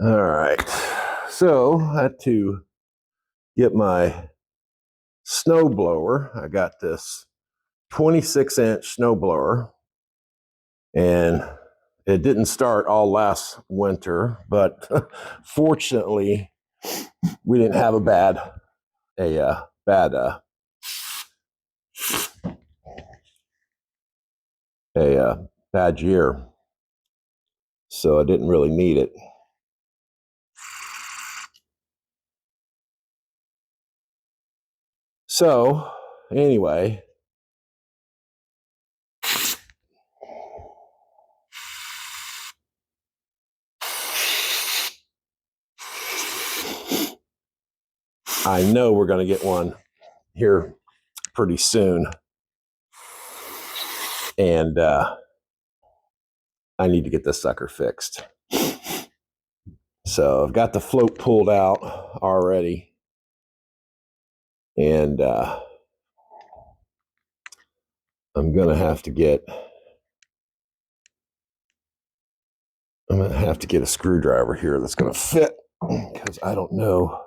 All right. So I had to get my snowblower. I got this 26-inch snowblower, and it didn't start all last winter, but fortunately, we didn't have a bad bad year, so I didn't really need it. So anyway, I know we're going to get one here pretty soon, and I need to get this sucker fixed. So I've got the float pulled out already, and I'm gonna have to get a screwdriver here that's gonna fit, because I don't know.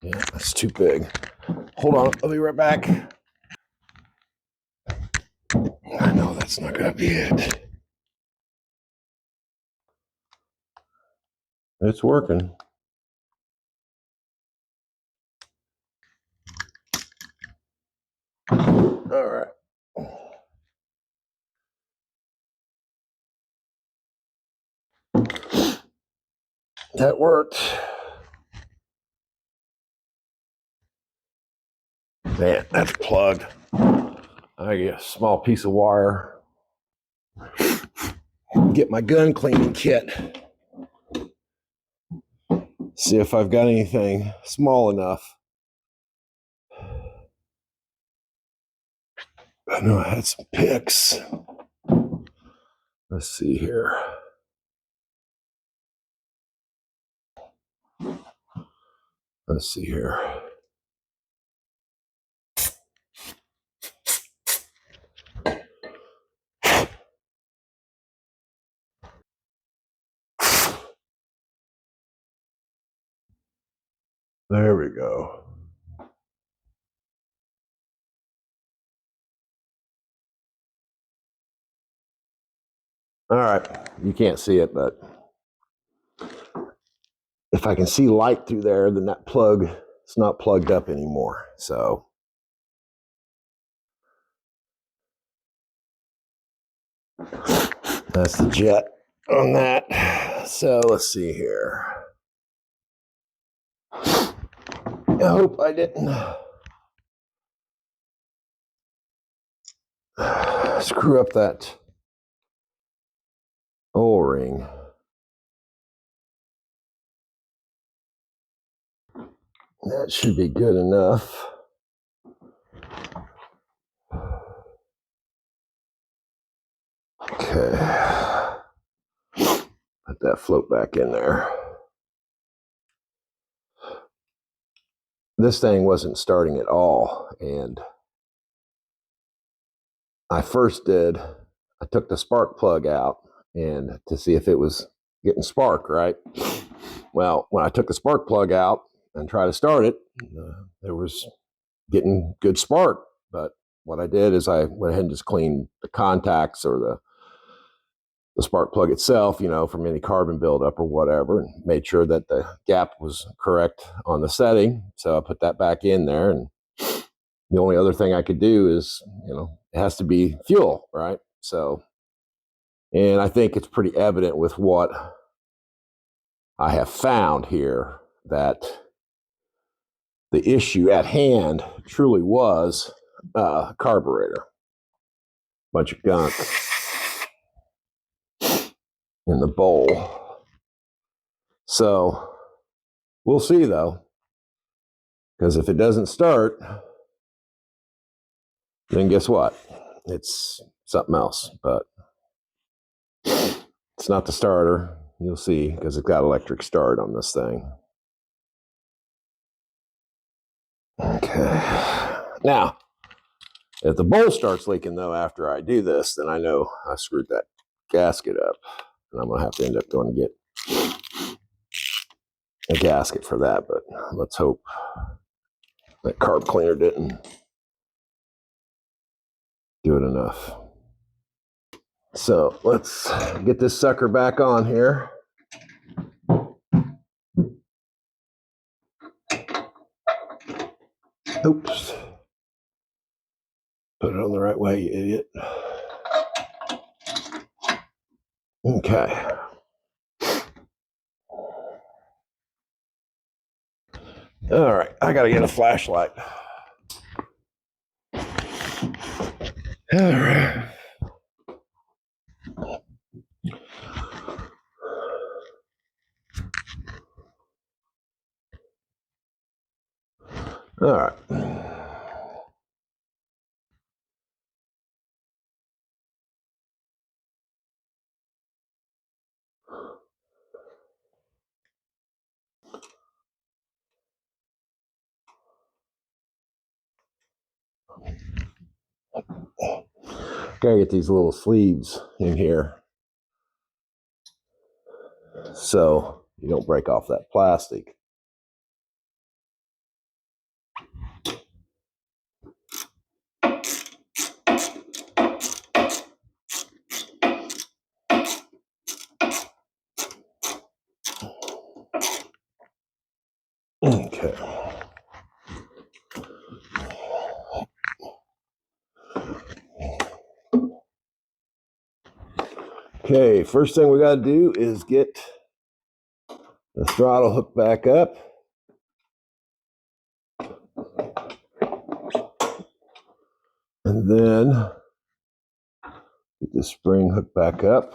Yeah, that's too big. Hold on, I'll be right back. I know that's not gonna be it. It's working. All right. That worked. Man, that's plugged. I get a small piece of wire. Get my gun cleaning kit. See if I've got anything small enough. I know I had some picks. Let's see here. Let's see here. There we go. All right, you can't see it, but if I can see light through there, then that plug is not plugged up anymore. So that's the jet on that. So let's see here. I hope I didn't screw up that O-ring. That should be good enough. Okay. Let that float back in there. This thing wasn't starting at all, and I took the spark plug out and to see if it was getting spark, right? Well, when I took the spark plug out and tried to start it, there was getting good spark. But what I did is I went ahead and just cleaned the contacts or the spark plug itself, from any carbon buildup or whatever, and made sure that the gap was correct on the setting. So I put that back in there, and the only other thing I could do is, it has to be fuel, right? So, and I think it's pretty evident with what I have found here that the issue at hand truly was carburetor. Bunch of gunk in the bowl. So we'll see though, because if it doesn't start, then guess what? It's something else, but it's not the starter. You'll see, because it's got electric start on this thing. Okay. Now, if the bowl starts leaking though after I do this, then I know I screwed that gasket up, and I'm gonna have to end up going to get a gasket for that, but let's hope that carb cleaner didn't do it enough. So let's get this sucker back on here. Oops. Put it on the right way, you idiot. Okay. All right, I gotta get a flashlight. All right. All right. Gotta get these little sleeves in here so you don't break off that plastic. Okay. Okay, first thing we got to do is get the throttle hooked back up. And then get the spring hooked back up.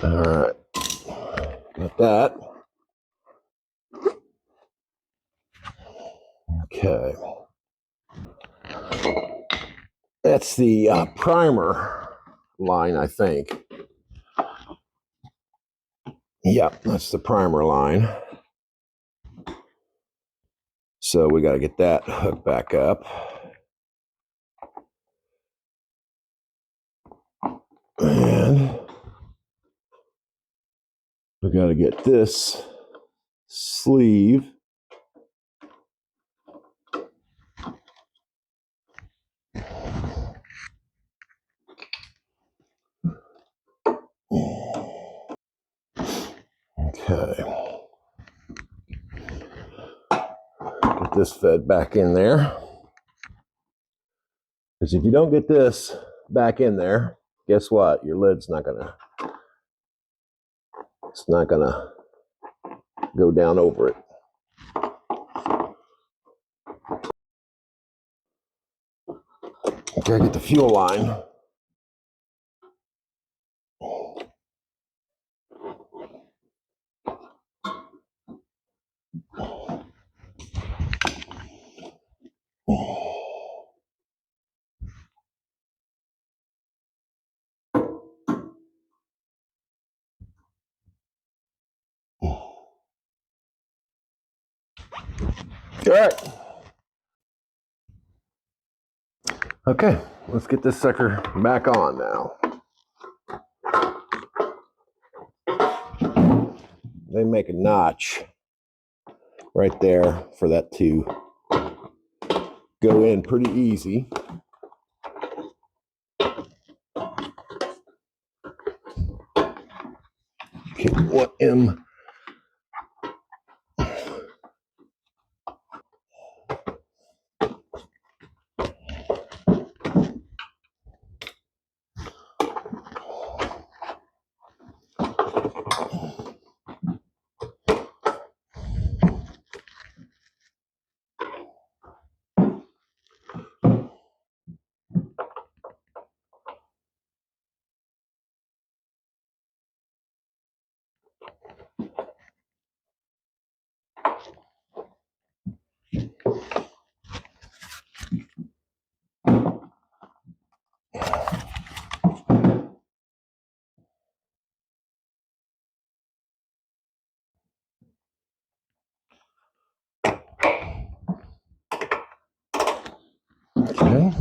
All right, got that. Okay. That's the primer line, I think. Yep, that's the primer line. So we got to get that hooked back up. And we got to get this sleeve okay. Get this fed back in there. Because if you don't get this back in there, guess what? Your lid's not gonna, it's not gonna go down over it. Okay, get the fuel line. All right. Okay, let's get this sucker back on now. They make a notch right there for that to go in pretty easy. Okay, what am Okay.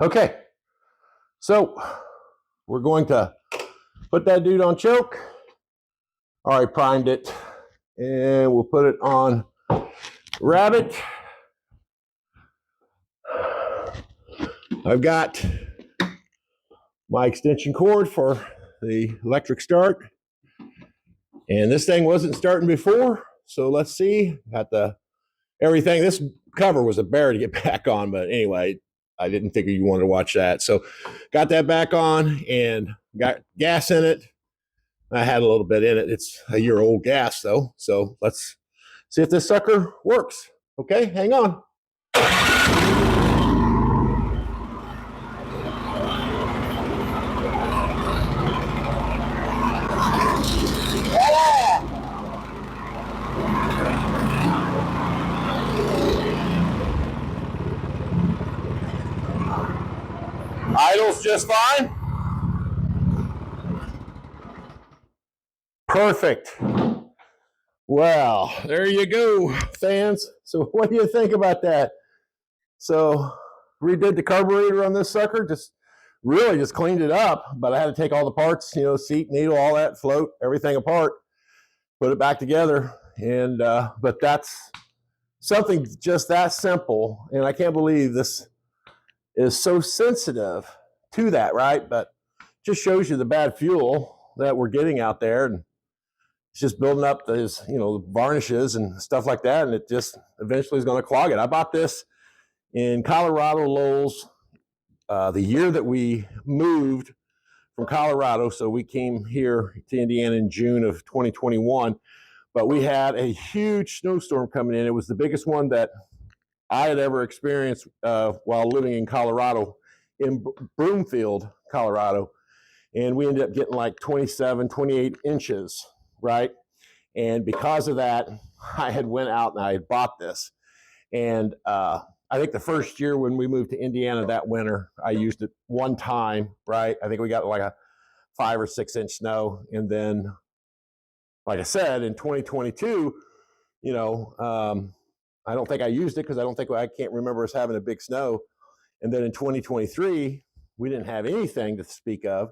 Okay, so we're going to put that dude on choke. All right, primed it, and we'll put it on rabbit. I've got my extension cord for the electric start, and this thing wasn't starting before, so let's see. Got the everything. This cover was a bear to get back on, but anyway, I didn't think you wanted to watch that. So got that back on and got gas in it. I had a little bit in it. It's a year old gas though. So let's see if this sucker works. Okay, hang on. Idles just fine. Perfect. Well, there you go, fans. So what do you think about that? So redid the carburetor on this sucker, just really just cleaned it up, but I had to take all the parts, you know, seat, needle, all that, float, everything apart, put it back together. And but that's something just that simple. And I can't believe this is so sensitive to that, right? But just shows you the bad fuel that we're getting out there, and it's just building up those, you know, varnishes and stuff like that, and it just eventually is going to clog it. I bought this in Colorado Lowe's the year that we moved from Colorado. So we came here to Indiana in June of 2021, but we had a huge snowstorm coming in. It was the biggest one that I had ever experienced while living in Colorado, in Broomfield, Colorado. And we ended up getting like 27, 28 inches, right? And because of that, I had went out and I had bought this. And I think the first year when we moved to Indiana that winter, I used it one time, right? I think we got like a 5 or 6 inch snow. And then, like I said, in 2022, you know, I don't think I used it because I can't remember us having a big snow. And then in 2023, we didn't have anything to speak of.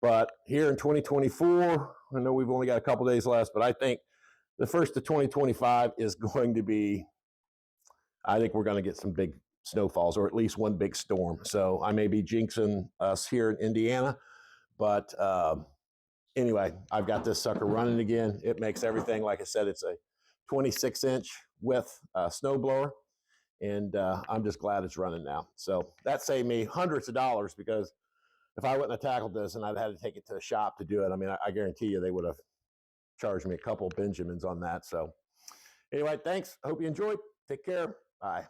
But here in 2024, I know we've only got a couple days left, but I think the first of 2025 is going to be, I think we're going to get some big snowfalls or at least one big storm. So I may be jinxing us here in Indiana, but anyway, I've got this sucker running again. It makes everything, like I said, it's a 26-inch width snowblower, and I'm just glad it's running now. So that saved me hundreds of dollars, because if I wouldn't have tackled this and I'd had to take it to the shop to do it, I mean, I guarantee you they would have charged me a couple of Benjamins on that. So anyway, thanks. I hope you enjoyed. Take care. Bye.